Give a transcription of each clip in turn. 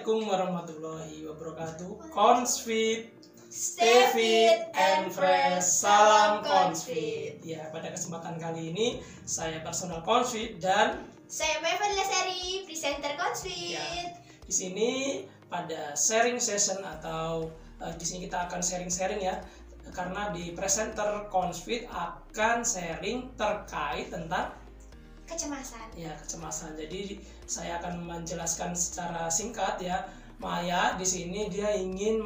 Assalamualaikum warahmatullahi wabarakatuh. Consfit, stay fit and fresh. Salam Consfit. Ya, pada kesempatan kali ini saya personal Consfit dan saya Meva Lesari, presenter Consfit. Ya, di sini pada sharing session atau di sini kita akan sharing-sharing ya. Karena di presenter Consfit akan sharing terkait tentang kecemasan. Ya, kecemasan. Jadi saya akan menjelaskan secara singkat ya. Maya di sini dia ingin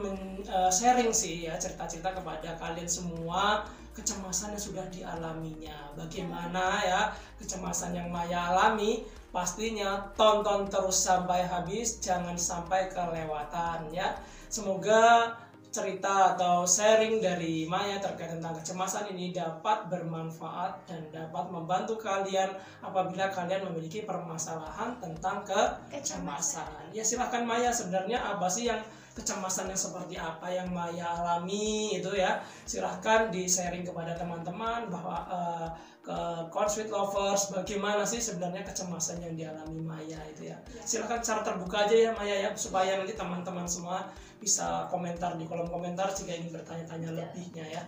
sharing sih ya, cerita-cerita kepada kalian semua kecemasan yang sudah dialaminya. Bagaimana ya kecemasan yang Maya alami? Pastinya tonton terus sampai habis, jangan sampai kelewatan ya. Semoga cerita atau sharing dari Maya terkait tentang kecemasan ini dapat bermanfaat dan dapat membantu kalian apabila kalian memiliki permasalahan tentang kecemasan. Ya, silahkan Maya, sebenarnya apa sih yang kecemasan yang seperti apa yang Maya alami itu ya. Silahkan di sharing kepada teman-teman bahwa ke Consfit lovers, bagaimana sih sebenarnya kecemasan yang dialami Maya itu ya. Silahkan secara terbuka aja ya Maya ya, supaya nanti teman-teman semua bisa komentar di kolom komentar jika ingin bertanya-tanya lebihnya ya.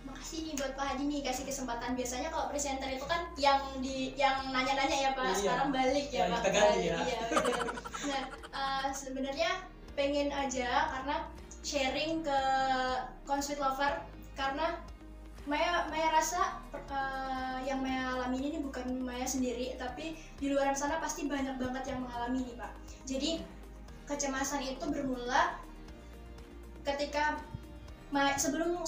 Makasih nih buat Pak Hadi nih kasih kesempatan. Biasanya kalau presenter itu kan yang nanya-nanya ya Pak. Iya. Sekarang balik ya Pak. Kita ganti ya. Iya, nah sebenarnya pengen aja karena sharing ke Consfit lover, karena Maya rasa yang Maya alami ini bukan Maya sendiri, tapi di luar sana pasti banyak banget yang mengalami nih Pak. Jadi kecemasan itu bermula ketika sebelum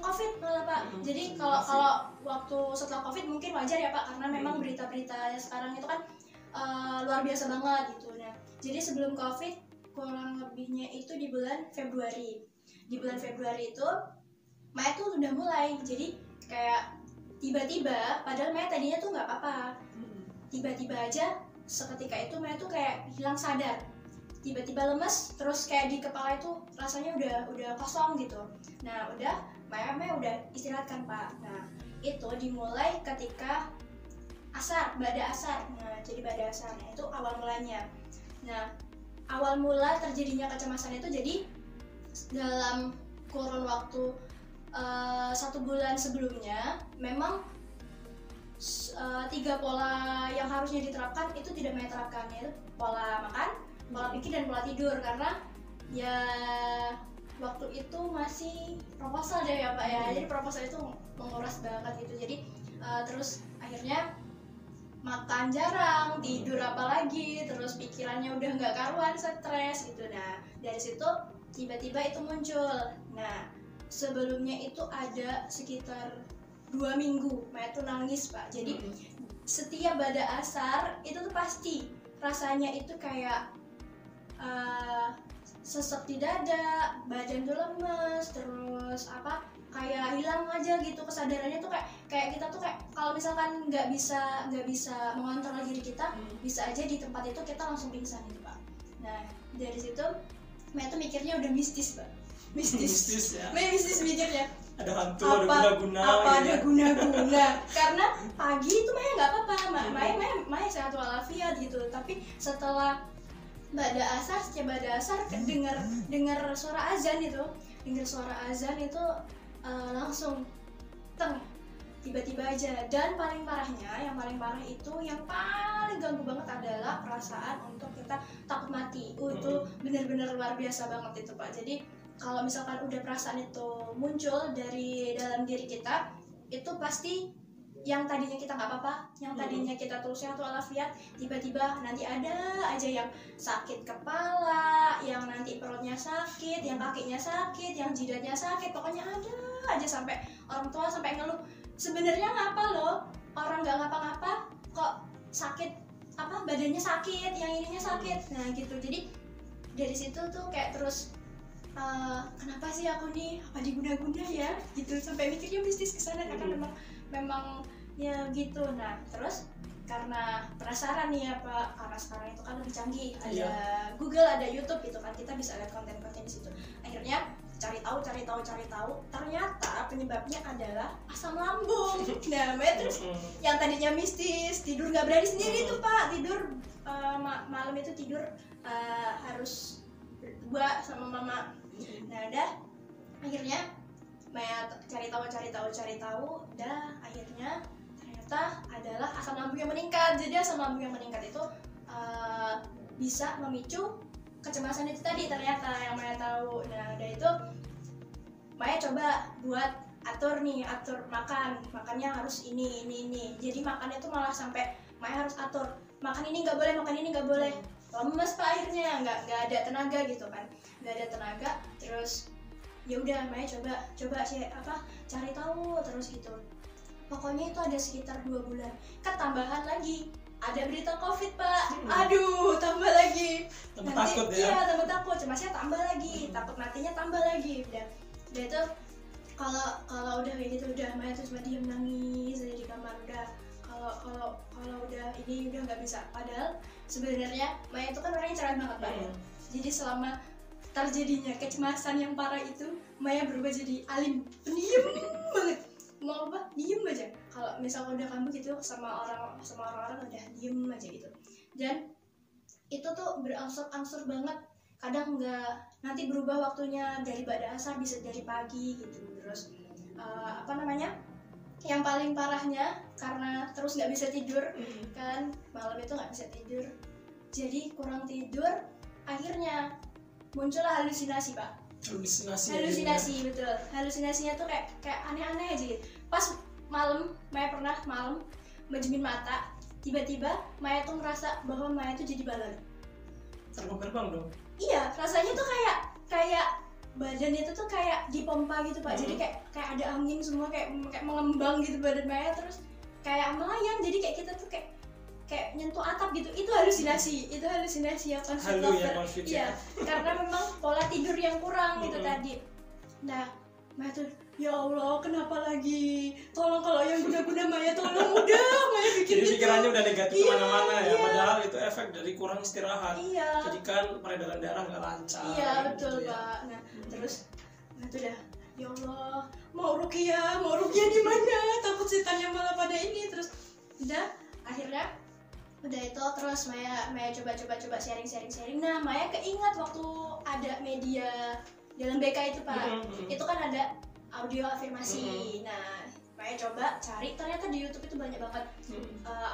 COVID malah Pak. Jadi kalau waktu setelah COVID mungkin wajar ya Pak, karena memang berita-berita sekarang itu kan luar biasa banget gitu. Nah, jadi sebelum COVID kurang lebihnya itu di bulan Februari. Di bulan Februari itu Maya tuh udah mulai, jadi kayak tiba-tiba, padahal Maya tadinya tuh nggak apa-apa. Tiba-tiba aja seketika itu Maya tuh kayak hilang sadar. Tiba-tiba lemes, terus kayak di kepala itu rasanya udah kosong gitu. Nah udah Maya udah istirahatkan Pak. Nah itu dimulai ketika bada asar. Nah jadi bada asar, nah, itu awal mulanya. Nah awal mula terjadinya kecemasan itu jadi dalam kurun waktu 1 bulan sebelumnya memang 3 pola yang harusnya diterapkan itu tidak Maya terapkan, yaitu pola makan, pola pikir, dan pola tidur. Karena ya waktu itu masih proposal deh ya Pak ya, jadi proposal itu menguras banget gitu. Jadi terus akhirnya makan jarang, tidur apalagi, terus pikirannya udah nggak karuan, stres gitu. Nah dari situ tiba-tiba itu muncul. Nah sebelumnya itu ada sekitar 2 minggu Maya tuh nangis Pak. Jadi setiap bada asar itu tuh pasti rasanya itu kayak sesek di dada, badan tuh lemes, terus kayak hilang aja gitu kesadarannya tuh kayak kita tuh kayak kalau misalkan nggak bisa mengontrol diri kita, bisa aja di tempat itu kita langsung pingsan gitu Pak. Nah dari situ Maya tuh mikirnya udah mistis Pak, mistis ya. Maya mistis mikirnya ada hantu, ada guna-guna ada guna-guna karena pagi itu Maya nggak apa-apa, Maya sehat walafiat gitu. Tapi setelah setiap bada asar dengar suara azan itu, langsung tiba-tiba aja. Dan yang paling parah itu, yang paling ganggu banget adalah perasaan untuk kita takut mati. Itu benar-benar luar biasa banget itu Pak. Jadi kalau misalkan udah perasaan itu muncul dari dalam diri kita, itu pasti yang tadinya kita nggak apa-apa, yang tadinya kita tuh sehat walafiat, tiba-tiba nanti ada aja yang sakit kepala, yang nanti perutnya sakit, yang kakinya sakit, yang jidatnya sakit, pokoknya ada aja. Sampai orang tua sampai ngeluh, sebenarnya ngapa loh orang nggak ngapa-ngapa kok sakit, badannya sakit, yang ininya sakit. Nah gitu. Jadi dari situ tuh kayak terus kenapa sih aku nih, apa diguna-guna ya gitu, sampai mikirnya mistis kesana karena memang ya gitu. Nah terus karena penasaran nih ya Pak, karena sekarang itu kan lebih canggih, ada Google, ada YouTube gitu kan, kita bisa lihat konten-konten di situ. Akhirnya cari tahu, ternyata penyebabnya adalah asam lambung. Nah, Maya terus yang tadinya mistis, tidur nggak berani sendiri tuh Pak, tidur malam itu tidur harus berdua sama mama. Nah, udah akhirnya Maya cari tahu, dah akhirnya ternyata adalah asam lambung yang meningkat. Jadi asam lambung yang meningkat itu bisa memicu kecemasan itu tadi ternyata yang Maya tahu. Nah, udah itu Maya coba buat atur makannya harus ini. Jadi makannya tuh malah sampai Maya harus atur, makan ini nggak boleh. Lemes Pak akhirnya, nggak ada tenaga gitu kan, nggak ada tenaga. Terus ya udah Maya coba cari tahu terus gitu. Pokoknya itu ada sekitar 2 bulan. Ketambahan lagi ada berita COVID Pak. Aduh, tambah lagi. Tambah takut ya? Iya, tambah takut. Cemasnya tambah lagi. Takut matinya tambah lagi. Udah itu kalau udah kayak gitu udah Maya tuh cuma diam nangis aja di kamar. Udah kalau udah ini udah nggak bisa. Padahal sebenarnya Maya itu kan orangnya cerah banget Pak. Jadi selama terjadinya kecemasan yang parah itu, Maya berubah jadi alim, pendiam banget. Mau apa diem aja. Kalau misalnya udah kamu gitu sama orang-orang udah diem aja gitu. Dan itu tuh berangsur-angsur banget. Kadang nggak, nanti berubah waktunya dari pada asar bisa dari pagi gitu. Terus yang paling parahnya karena terus nggak bisa tidur kan, malam itu nggak bisa tidur, jadi kurang tidur, akhirnya muncullah halusinasi Pak. Halusinasi betul. Halusinasinya tuh kayak aneh-aneh aja gitu. Pas malam, Maya pernah malam menjemin mata, tiba-tiba Maya tuh merasa bahwa Maya tuh jadi balon. Terbang dong. Iya, rasanya tuh kayak badan itu tuh kayak dipompa gitu Pak. Jadi kayak ada angin semua, kayak mengembang gitu badan Maya, terus kayak melayang. Jadi kayak kita tuh kayak nyentuh atap gitu. Itu halusinasi yang confit lover. Iya, karena memang pola tidur yang kurang gitu tadi. Nah, Maya tuh ya Allah, kenapa lagi? Tolong kalau yang guna-guna Maya, tolong udah Maya bikin. Jadi pikirannya udah negatif kemana-mana ya, padahal itu efek dari kurang istirahat. Jadi kan peredaran darah nggak lancar. Iya betul gitu, Pak. Nah terus, itu dah, ya Allah, mau ruqyah di mana? Takut setannya malah pada ini. Terus udah akhirnya udah itu terus Maya coba sharing. Nah Maya keingat waktu ada media dalam BK itu Pak, itu kan ada audio afirmasi. Nah Maya coba cari, ternyata di YouTube itu banyak banget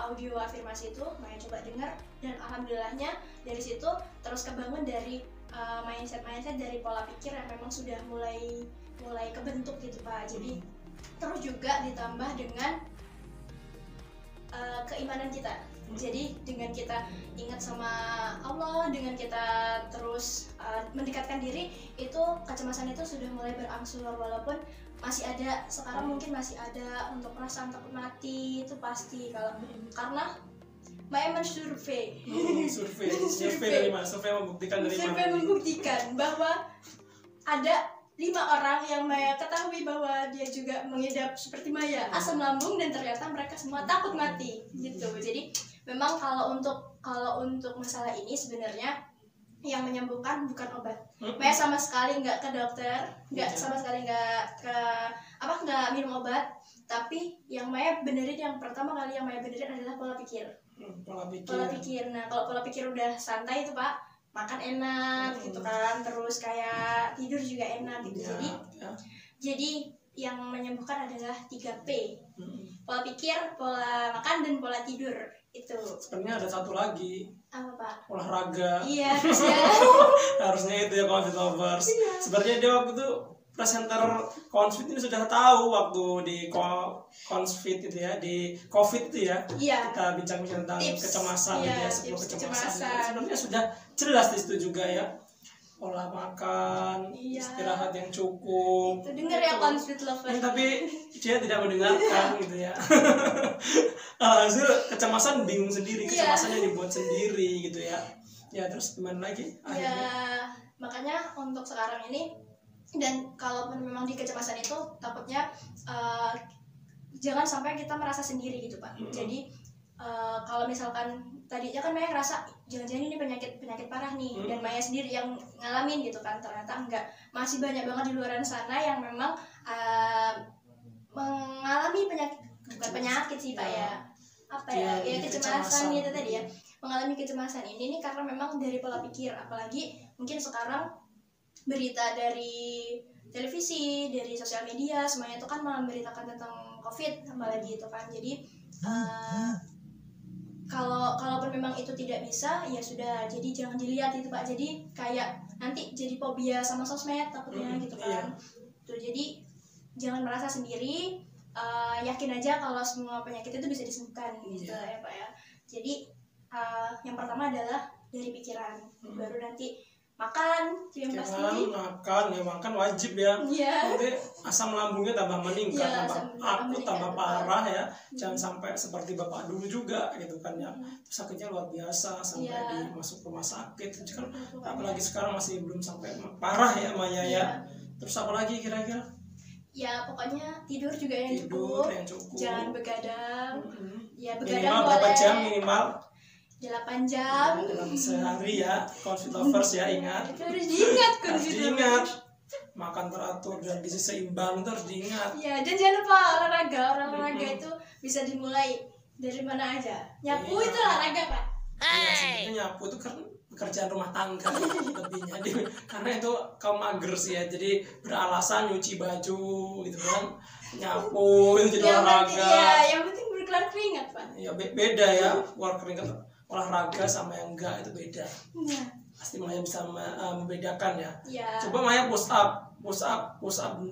audio afirmasi itu. Maya coba dengar, dan alhamdulillahnya dari situ terus kebangun dari mindset dari pola pikir yang memang sudah mulai kebentuk gitu Pak. Jadi terus juga ditambah dengan keimanan kita. Jadi dengan kita ingat sama Allah, dengan kita terus mendekatkan diri, itu kecemasan itu sudah mulai berangsur. Walaupun masih ada, sekarang mungkin masih ada untuk perasaan takut mati, itu pasti. Karena Maya mensurvei. Survei membuktikan bahwa ada 5 orang yang Maya ketahui bahwa dia juga mengidap seperti Maya, asam lambung, dan ternyata mereka semua takut mati gitu. Jadi memang kalau untuk masalah ini sebenarnya yang menyembuhkan bukan obat. Maya sama sekali nggak ke dokter, sama sekali nggak minum obat. Tapi yang Maya benerin, yang pertama kali yang Maya benerin adalah pola pikir. Pola pikir. Nah kalau pola pikir udah santai itu Pak, makan enak gitu kan, terus kayak tidur juga enak gitu. Jadi yang menyembuhkan adalah 3P. Pola pikir, pola makan, dan pola tidur. Itu. Sebenarnya ada satu lagi. Apa Pak? Olahraga. Iya, harusnya. Harusnya itu ya, Confit Lovers. Sebenarnya dia waktu itu presenter Confit ini sudah tahu waktu di Confit itu ya, di COVID itu ya. Iya. Kita bincang-bincang tentang kecemasan gitu ya, 10 kecemasan. Sebenarnya sudah jelas di situ juga ya. Pola makan, istirahat yang cukup. Itu dengar ya Confit Lovers. Tapi dia tidak mendengarkan gitu ya. Alhasil kecemasan bingung sendiri, kecemasannya dibuat sendiri gitu ya. Ya terus gimana lagi akhirnya? Ya makanya untuk sekarang ini, dan kalaupun memang di kecemasan itu takutnya jangan sampai kita merasa sendiri gitu Pak. Jadi kalau misalkan tadinya kan Maya ngerasa jangan-jangan ini penyakit parah nih, dan Maya sendiri yang ngalamin gitu kan, ternyata enggak, masih banyak banget di luar sana yang memang mengalami penyakit, bukan penyakit sih Pak ya, apa ya, kecemasan gitu tadi ya, mengalami kecemasan ini nih karena memang dari pola pikir, apalagi mungkin sekarang berita dari televisi, dari sosial media, semuanya itu kan memberitakan tentang COVID apalagi itu kan. Jadi kalaupun memang itu tidak bisa, ya sudah, jadi jangan dilihat itu Pak. Jadi kayak nanti jadi fobia sama sosmed takutnya gitu kan. Tuh, jadi jangan merasa sendiri, yakin aja kalau semua penyakit itu bisa disembuhkan gitu ya Pak ya. Jadi yang pertama adalah dari pikiran, baru nanti makan, yang pasti makan wajib ya. Nanti asam lambungnya tambah meningkat, tambah parah ya. Jangan sampai seperti bapak dulu juga gitu kan ya, sakitnya luar biasa sampai masuk rumah sakit kan, apalagi sekarang masih belum sampai parah ya Maya ya. Terus apa lagi kira-kira? Ya pokoknya tidur juga yang cukup. Jangan begadang. Ya begadang minimal berapa jam minimal? 8 jam dalam sehari ya, CrossFit lovers ya, ingat. Harus diingat diingat. Makan teratur dan gizi seimbang itu harus diingat. Ya, dan jangan lupa olahraga itu bisa dimulai dari mana aja. Nyapu itu olahraga Pak. Sebenarnya nyapu itu kan pekerjaan rumah tangga lebihnya, karena itu kaum mager sih ya, jadi beralasan nyuci baju gitu kan, nyapu itu jadi olahraga. Yang penting berkeluar keringat Pak. Ya beda ya, keluar keringat olahraga sama yang enggak itu beda. Pasti Maya bisa membedakan ya. Coba Maya push up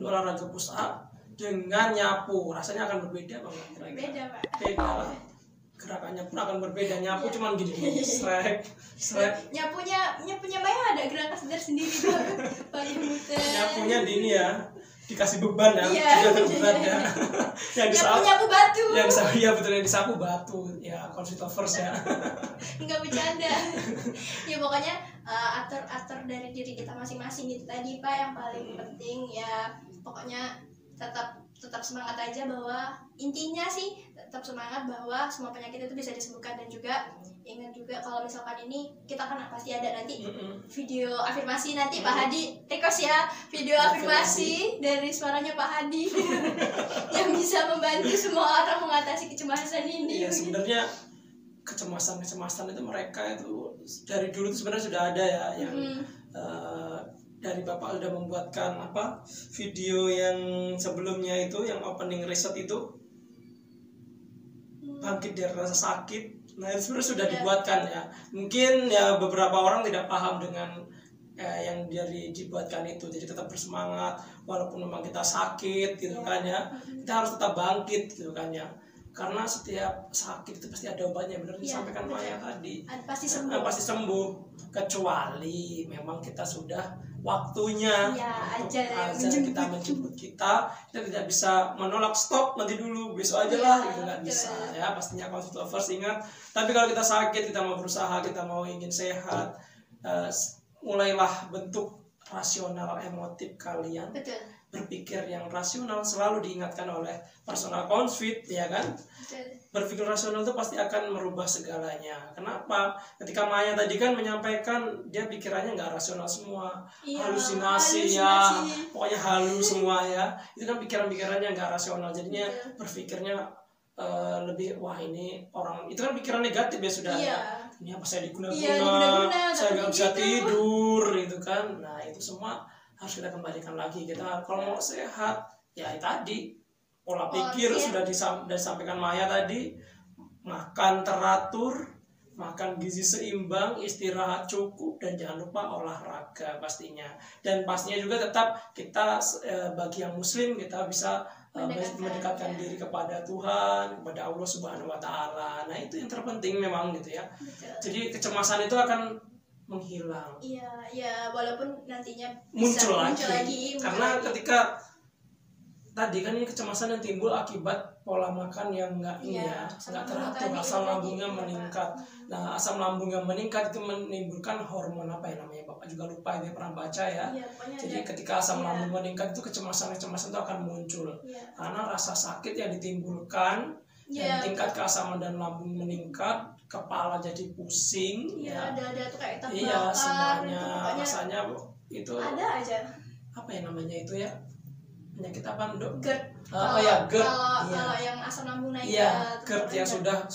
olahraga push up dengan nyapu, rasanya akan berbeda banget. Beda Pak. Beda lah. Gerakannya pun akan berbeda. Nyapu cuman gini srek. Nyapunya Maya ada gerakan sendiri tuh. Pakai muter. Nyapunya di ini ya, dikasih beban ya, tidak berat ya. Yang nyapu batu. Yang disapu batu ya, CrossFit lovers ya. Enggak bercanda. Ya pokoknya atur dari diri kita masing-masing gitu tadi Pak, yang paling penting ya pokoknya tetap semangat aja, bahwa intinya sih tetap semangat bahwa semua penyakit itu bisa disembuhkan. Dan juga ingat juga kalau misalkan ini kita kan pasti ada nanti video afirmasi nanti Pak Hadi request ya, video afirmasi dari suaranya Pak Hadi yang bisa membantu semua orang mengatasi kecemasan ini. Ya sebenarnya kecemasan itu mereka itu dari dulu itu sebenarnya sudah ada ya, yang dari Bapak sudah membuatkan video yang sebelumnya itu, yang opening riset itu bangkit dari rasa sakit. Nah itu sebenarnya sudah dibuatkan ya. Mungkin ya beberapa orang tidak paham dengan yang dibuatkan itu, jadi tetap bersemangat walaupun memang kita sakit gitu kan ya. Kita harus tetap bangkit gitu kan ya. Karena setiap sakit itu pasti ada obatnya, benar disampaikan Maya tadi. Pasti sembuh, kecuali memang kita sudah waktunya kita menjemput kita tidak bisa menolak, stop nanti dulu, besok aja lah gitu, nggak bisa ya. Pastinya CrossFit lovers ingat. Tapi kalau kita sakit, kita mau berusaha, kita mau ingin sehat, mulailah bentuk rasional emotif kalian. Berpikir yang rasional selalu diingatkan oleh personal CrossFit ya kan. Berpikir rasional itu pasti akan merubah segalanya. Kenapa? Ketika Maya tadi kan menyampaikan dia pikirannya nggak rasional semua, halusinasi ya, pokoknya halus semua ya. Itu kan pikiran-pikirannya nggak rasional, jadinya berpikirnya lebih, wah ini orang, itu kan pikiran negatif ya sudah ya. Ini apa saya diguna-guna, saya nggak bisa tidur gitu kan. Nah itu semua harus kita kembalikan lagi. Kita kalau mau sehat ya tadi pola pikir sudah disampaikan Maya tadi, makan teratur, makan gizi seimbang, istirahat cukup, dan jangan lupa olahraga pastinya. Dan pastinya juga tetap kita bagi yang muslim kita bisa mendekatkan diri kepada Tuhan, kepada Allah Subhanahu wa taala. Nah itu yang terpenting memang gitu ya. Jadi kecemasan itu akan menghilang. Iya, walaupun nantinya muncul lagi. Karena ketika tadi kan ini kecemasan yang timbul akibat pola makan yang nggak teratur, asam lambungnya meningkat. Nah, asam lambung yang meningkat itu menimbulkan hormon apa ya namanya, Bapak juga lupa, dia pernah baca ya. Jadi ketika asam lambung meningkat itu kecemasan itu akan muncul. Karena rasa sakit yang ditimbulkan dan tingkat keasaman dan lambung meningkat, kepala jadi pusing, ya. Ada tuh kayak terbakar. Iya, semuanya rasanya itu. Ada aja. Apa ya namanya itu ya? Penyakit apa, Dok? GERD. GERD. Kalau yang asam lambung naik. Iya, GERD yang sudah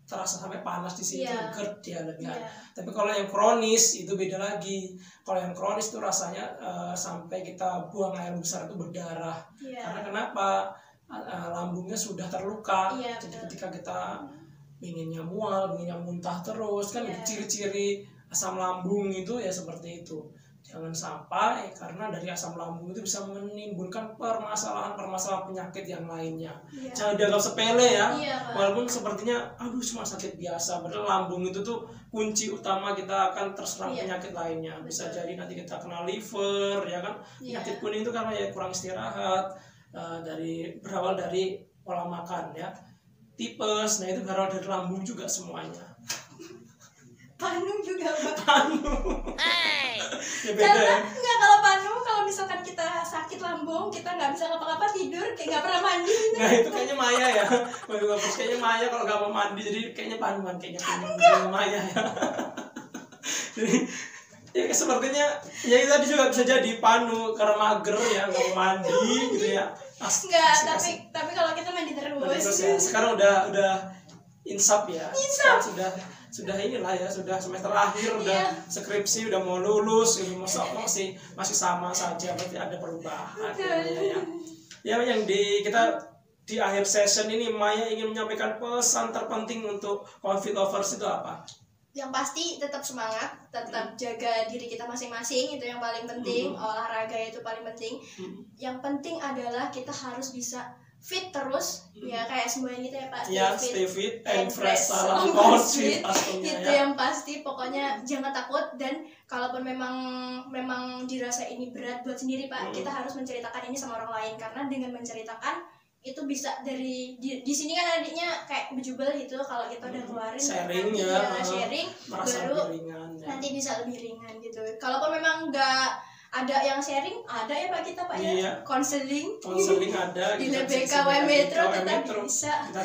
terasa sampai panas di situ, GERD dia lebih. Tapi kalau yang kronis itu beda lagi. Kalau yang kronis itu rasanya sampai kita buang air besar itu berdarah. Karena kenapa? Lambungnya sudah terluka. Jadi ketika kita inginnya mual, inginnya muntah terus, kan ciri-ciri asam lambung itu ya seperti itu. Jangan sampai karena dari asam lambung itu bisa menimbulkan permasalahan penyakit yang lainnya. Jangan dianggap sepele ya. Walaupun sepertinya aduh cuma sakit biasa, padahal lambung itu tuh kunci utama kita akan terserang penyakit lainnya. Bisa jadi nanti kita kena liver ya kan. Penyakit kuning itu karena ya kurang istirahat, berawal dari pola makan ya. Tipes, nah itu berawal dari lambung juga semuanya. Panu juga, Mbak. Panu. Ya beda ya. Enggak, kalau panu, kalau misalkan kita sakit lambung, kita nggak bisa ngapa-ngapa, tidur kayak nggak pernah mandi. Nah itu kayaknya Maya ya. Kayaknya Maya kalau nggak mau mandi, jadi kayaknya panuan kayaknya Maya ya. Jadi ya sepertinya ya itu tadi juga bisa jadi panu karena mager ya, nggak mau mandi gitu ya. Enggak, tapi kalau kita mandi terus ya. Sekarang udah insaf ya. Sudah inilah ya, sudah semester akhir, udah skripsi, udah mau lulus, ini masih sama saja, berarti ada perubahan. Ya yang kita di akhir session ini Maya ingin menyampaikan pesan terpenting untuk conflict lovers itu apa? Yang pasti tetap semangat, tetap jaga diri kita masing-masing, itu yang paling penting. Olahraga itu paling penting. Yang penting adalah kita harus bisa fit terus, ya kayak semuanya gitu ya Pak. Stay fit and fresh, salam confit itu ya. Yang pasti pokoknya jangan takut, dan kalaupun memang dirasa ini berat buat sendiri Pak, kita harus menceritakan ini sama orang lain, karena dengan menceritakan itu bisa dari di sini kan adiknya kayak bejubel gitu, kalau kita udah keluarin sharing baru nanti bisa lebih ringan gitu. Kalaupun memang nggak ada yang sharing, ada ya Pak kita Pak ya, konseling ada di BKW Metro kita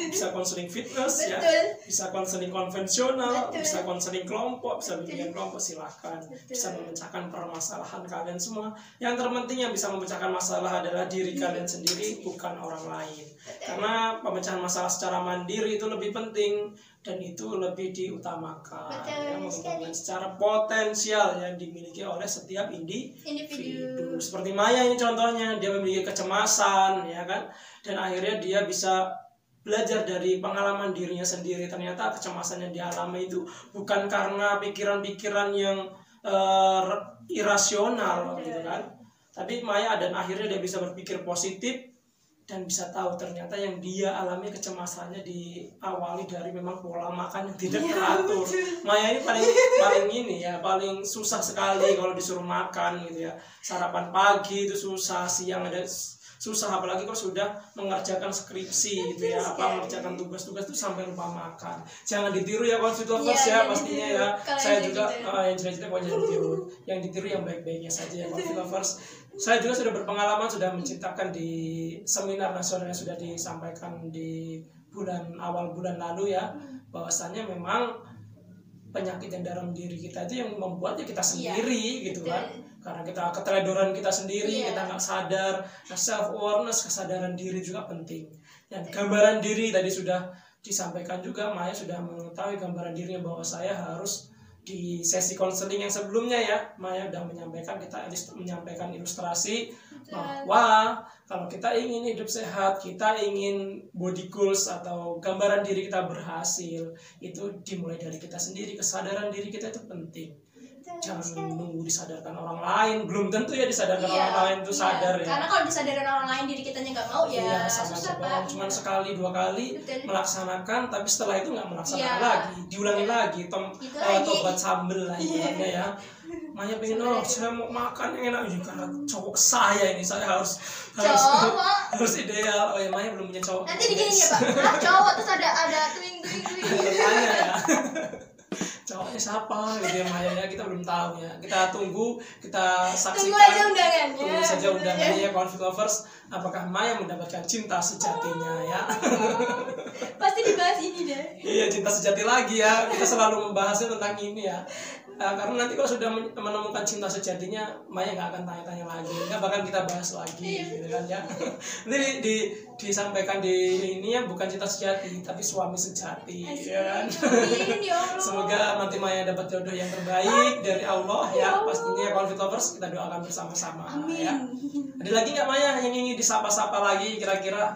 bisa konseling fitness ya, bisa konseling konvensional, bisa konseling kelompok, bisa bimbingan kelompok, silahkan. Bisa memecahkan permasalahan kalian semua. Yang terpenting yang bisa memecahkan masalah adalah diri kalian sendiri, bukan orang lain. Karena pemecahan masalah secara mandiri itu lebih penting dan itu lebih diutamakan. Mengembangkan secara potensial yang dimiliki oleh setiap individu. Seperti Maya ini contohnya, dia memiliki kecemasan ya kan, dan akhirnya dia bisa belajar dari pengalaman dirinya sendiri. Ternyata kecemasan yang dialami itu bukan karena pikiran-pikiran yang irasional gitu kan, tapi Maya dan akhirnya dia bisa berpikir positif dan bisa tahu ternyata yang dia alami kecemasannya diawali dari memang pola makan yang tidak teratur. Maya ini paling susah sekali kalau disuruh makan gitu ya. Sarapan pagi itu susah, siang ada susah, apalagi kalau sudah mengerjakan skripsi gitu ya, mengerjakan tugas-tugas itu sampai lupa makan. Jangan ditiru ya conflict lovers ya, pastinya ya. Saya juga yang cerita-cerita jangan ditiru. Yang ditiru yang baik-baiknya saja ya conflict lovers. Saya juga sudah berpengalaman, sudah menceritakan di seminar nasional yang sudah disampaikan di awal bulan lalu ya, bahwasannya memang penyakit yang dalam diri kita itu yang membuatnya kita sendiri gitu kan, karena kita keteledoran kita sendiri, kita nggak sadar. Nah, self awareness, kesadaran diri juga penting, dan gambaran diri tadi sudah disampaikan juga. Maya sudah mengetahui gambaran dirinya, bahwa saya harus di sesi konseling yang sebelumnya ya, Maya sudah menyampaikan ilustrasi bahwa kalau kita ingin hidup sehat, kita ingin body goals atau gambaran diri kita berhasil, itu dimulai dari kita sendiri. Kesadaran diri kita itu penting. Jangan menunggu disadarkan orang lain, belum tentu ya disadarkan orang lain itu sadar ya. Karena kalau disadarkan orang lain diri kitanya nggak mau ya susah Pak. Cuma sekali dua kali melaksanakan, tapi setelah itu nggak melaksanakan lagi, diulangi lagi, tobat sambel lah ya. Maya pengen saya mau makan yang enak juga, karena cowok saya ini, saya harus ideal. Oh ya, Maya belum punya cowok. Nanti digini ya Pak, cowok terus ada tuing. Tanya ya. cowoknya siapa gitu ya Maya ya, kita belum tahu ya. Kita tunggu, kita saksikan. Tunggu aja undangannya. Tunggu saja undangannya ya Confit Lovers. Apakah Maya mendapatkan cinta sejatinya ya? Pasti dibahas ini deh. Iya, cinta sejati lagi ya. Kita selalu membahasnya tentang ini ya. Karena nanti kalau sudah menemukan cinta sejatinya, Maya nggak akan tanya-tanya lagi, nggak bakal kita bahas lagi, gitu kan ya. Nanti disampaikan di ini ya, bukan cinta sejati, tapi suami sejati, ya kan. Amin, ya Allah. Semoga nanti Maya dapat jodoh yang terbaik dari Allah ya. Pastinya Confit Lovers kita doakan bersama-sama ya. Ada lagi nggak Maya yang ingin disapa-sapa lagi kira-kira?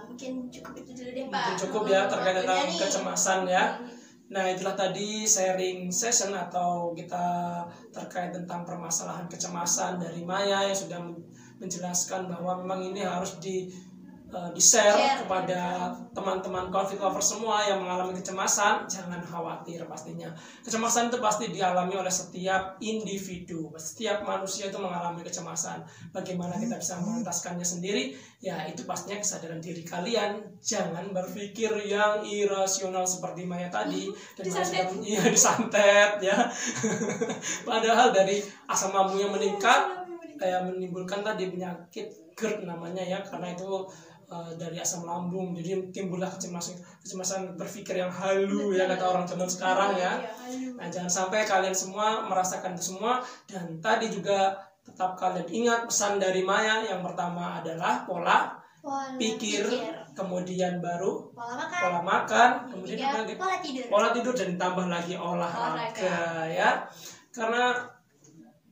Mungkin cukup itu dulu deh Pak. Mungkin cukup ya terkait tentang Waktunya nih. kecemasan ya. Nah, itulah tadi sharing session atau kita terkait tentang permasalahan kecemasan dari Maya yang sudah menjelaskan bahwa memang ini harus di-share kepada teman-teman Confit Lovers semua yang mengalami kecemasan. Jangan khawatir, pastinya kecemasan itu pasti dialami oleh setiap individu, setiap manusia itu mengalami kecemasan. Bagaimana kita bisa mengentaskannya sendiri? Ya itu pastinya kesadaran diri kalian. Jangan berpikir yang irasional seperti Maya tadi dan Maya sudah disantet ya. Padahal dari asam lambungnya meningkat menimbulkan tadi penyakit GERD namanya ya, karena itu dari asam lambung, jadi timbullah kecemasan berpikir yang halu ya kata orang zaman sekarang ya. Nah, jangan sampai kalian semua merasakan itu semua. Dan tadi juga tetap kalian ingat pesan dari Maya, yang pertama adalah pola pikir, kemudian baru pola makan, kemudian pola tidur dan ditambah lagi olahraga ya. Karena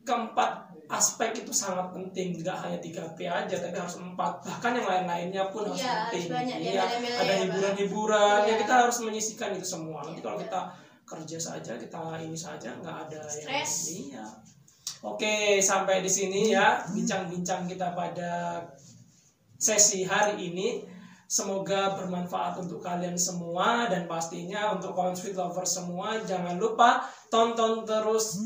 keempat aspek itu sangat penting, tidak hanya 3P aja, tapi harus 4, bahkan yang lain-lainnya pun harus penting. Iya, ada hiburan-hiburan ya, kita harus menyisihkan itu semua. Nanti kalau kita kerja saja, kita ini saja, nggak ada yang iya. Oke, sampai di sini ya bincang-bincang kita pada sesi hari ini. Semoga bermanfaat untuk kalian semua, dan pastinya untuk Confit Lovers semua jangan lupa tonton terus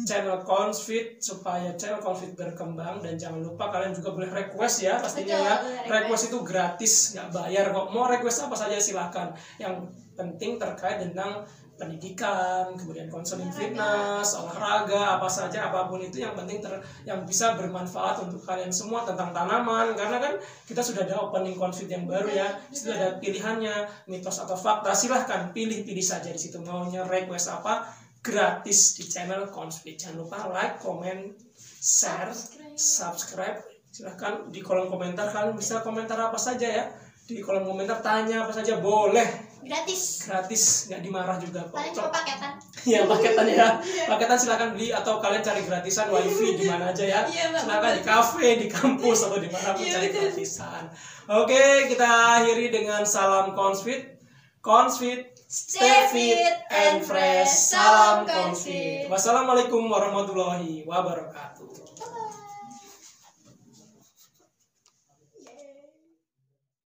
channel Confit supaya channel Confit berkembang. Dan jangan lupa kalian juga boleh request ya, pastinya ya. Request itu gratis, nggak bayar kok. Mau request apa saja silakan. Yang penting terkait tentang pendidikan, kemudian konseling fitness, olahraga, apa saja, apapun itu yang penting yang bisa bermanfaat untuk kalian semua, tentang tanaman. Karena kan kita sudah ada opening Confit yang baru ya, itu ada pilihannya, mitos atau fakta. Silahkan pilih saja di situ, maunya request apa, gratis di channel Confit. Jangan lupa like, comment, share, subscribe. Silahkan di kolom komentar kalian bisa komentar apa saja ya. Di kolom komentar tanya apa saja boleh. Gratis, nggak dimarah juga kok. Paling cuma paketan. Iya, paketan ya. Paketan silakan beli, atau kalian cari gratisan wifi di mana aja ya. Silakan di kafe, di kampus, atau di mana pun cari gratisan. Oke, kita akhiri dengan salam Confit. Confit, stay fit and fresh. Salam Confit. Wassalamualaikum warahmatullahi wabarakatuh.